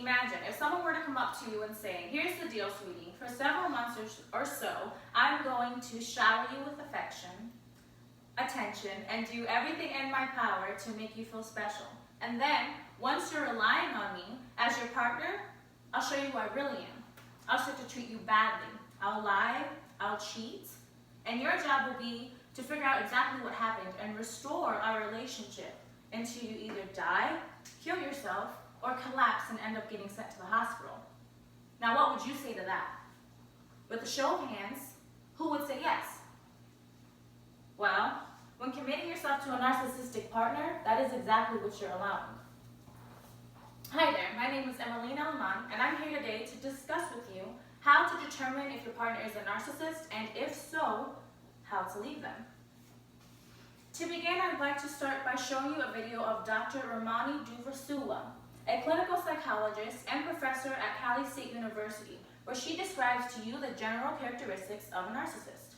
imagine if someone were to come up to you and say, here's the deal, sweetie. For several months or so, I'm going to shower you with affection, attention, and do everything in my power to make you feel special. And then, once you're relying on me as your partner, I'll show you who I really am. I'll start to treat you badly. I'll lie, I'll cheat, and your job will be to figure out exactly what happened and restore our relationship until you either die, kill yourself, or collapse and end up getting sent to the hospital. Now, what would you say to that? With a show of hands, who would say yes? Well, when committing yourself to a narcissistic partner, that is exactly what you're allowing. Hi there, my name is Emelina Lamont, and I'm here today to discuss with you how to determine if your partner is a narcissist, and if so, how to leave them. To begin, I'd like to start by showing you a video of Dr. Ramani Duversula, a clinical psychologist and professor at Cali State University, where she describes to you the general characteristics of a narcissist.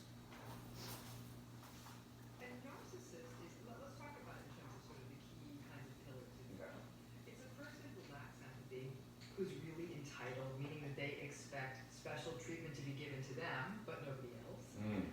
A narcissist is, let's talk about it in terms of sort of the key kinds of pillars, if you will. It's a person who lacks empathy, who's really entitled, meaning that they expect special treatment to be given to them, but nobody else.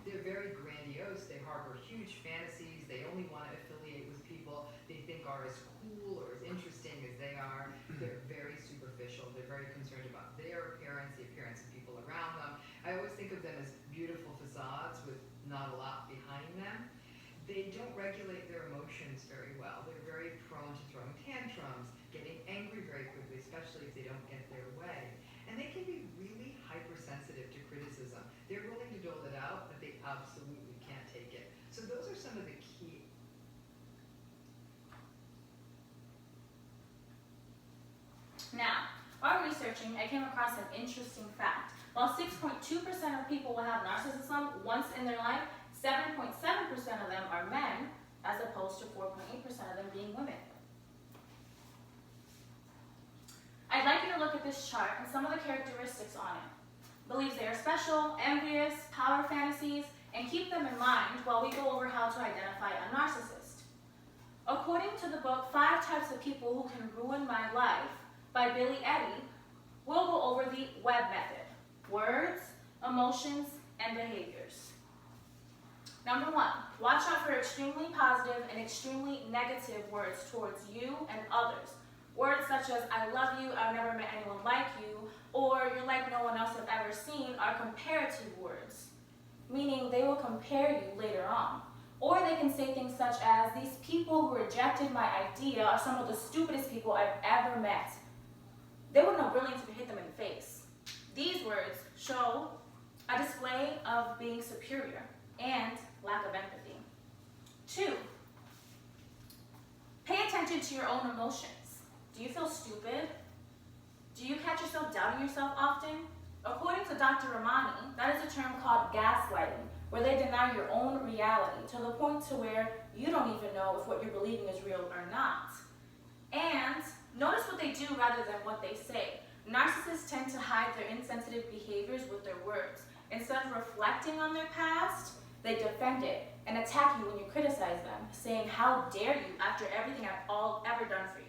They're very grandiose, they harbor huge fantasies, they only want to affiliate with people they think are as cool or as interesting as they are. They're very superficial, they're very concerned about their appearance, the appearance of people around them. I always think of them as beautiful facades with not a lot behind them. They don't regulate their emotions very well. They're very prone to throwing tantrums, getting angry very quickly, especially if they don't get their way. And they can be really hypersensitive to criticism. They're willing to dole it out, but they absolutely can't take it. So those are some of the key. Now, while researching, I came across an interesting fact. While 6.2% of people will have narcissism once in their life, 7.7% of them are men, as opposed to 4.8% of them being women. I'd like you to look at this chart and some of the characteristics on it. Believes they are special, envious, power fantasies, and keep them in mind while we go over how to identify a narcissist. According to the book, 5 Types of People Who Can Ruin My Life by Billy Eddy, we'll go over the WEB method: words, emotions, and behaviors. Number 1, watch out for extremely positive and extremely negative words towards you and others. Words such as, I love you, I've never met anyone like you, or you're like no one else I've ever seen, are comparative words, meaning they will compare you later on. Or they can say things such as, these people who rejected my idea are some of the stupidest people I've ever met. They wouldn't have willing to hit them in the face. These words show a display of being superior and lack of empathy. 2, pay attention to your own emotions. Do you feel stupid? Do you catch yourself doubting yourself often? According to Dr. Ramani, that is a term called gaslighting, where they deny your own reality to the point to where you don't even know if what you're believing is real or not. And notice what they do rather than what they say. Narcissists tend to hide their insensitive behaviors with their words. Instead of reflecting on their past, they defend it and attack you when you criticize them, saying, how dare you, after everything I've ever done for you.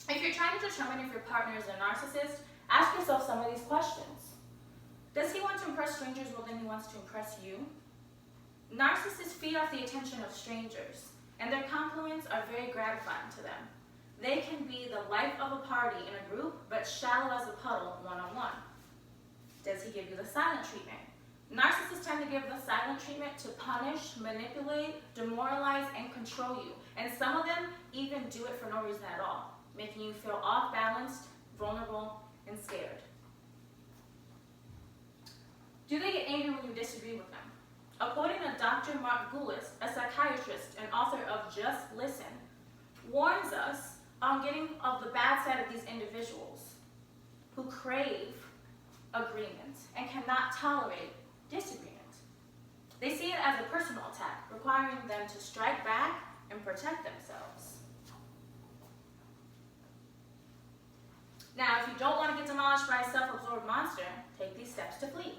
If you're trying to determine if your partner is a narcissist, ask yourself some of these questions. Does he want to impress strangers more than he wants to impress you? Narcissists feed off the attention of strangers, and their compliments are very gratifying to them. They can be the life of a party in a group, but shallow as a puddle one-on-one. Does he give you the silent treatment? Narcissists tend to give the silent treatment to punish, manipulate, demoralize, and control you. And some of them even do it for no reason at all, making you feel off-balanced, vulnerable, and scared. Do they get angry when you disagree with them? According to Dr. Mark Goulis, a psychiatrist and author of Just Listen, warns us on getting of the bad side of these individuals who crave agreement and cannot tolerate disagreement. They see it as a personal attack, requiring them to strike back and protect themselves. Now, if you don't want to get demolished by a self-absorbed monster, take these steps to flee.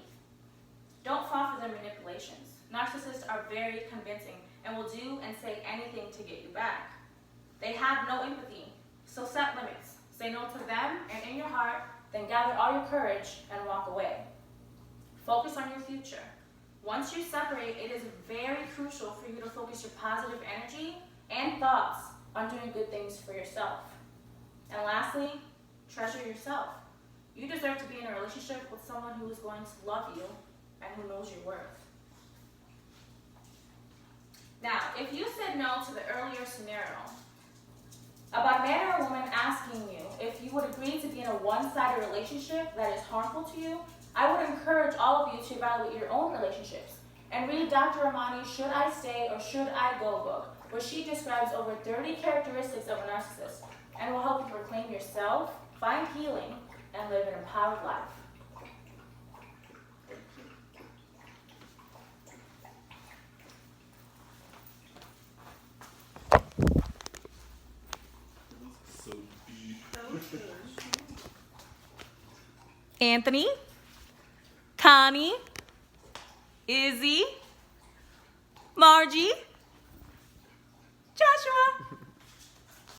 Don't fall for their manipulations. Narcissists are very convincing and will do and say anything to get you back. They have no empathy, So set limits. Say no to them, and in your heart, then gather all your courage and walk away. Focus on your future. Once you separate, it is very crucial for you to focus your positive energy and thoughts on doing good things for yourself. And lastly, treasure yourself. You deserve to be in a relationship with someone who is going to love you and who knows your worth. Now, if you said no to the earlier scenario, about a man or a woman asking you if you would agree to be in a one-sided relationship that is harmful to you, I would encourage all of you to evaluate your own relationships and read Dr. Ramani's Should I Stay or Should I Go book, where she describes over 30 characteristics of a narcissist and will help you proclaim yourself, find healing, and live an empowered life. So deep. Anthony, Connie, Izzy, Margie, Joshua.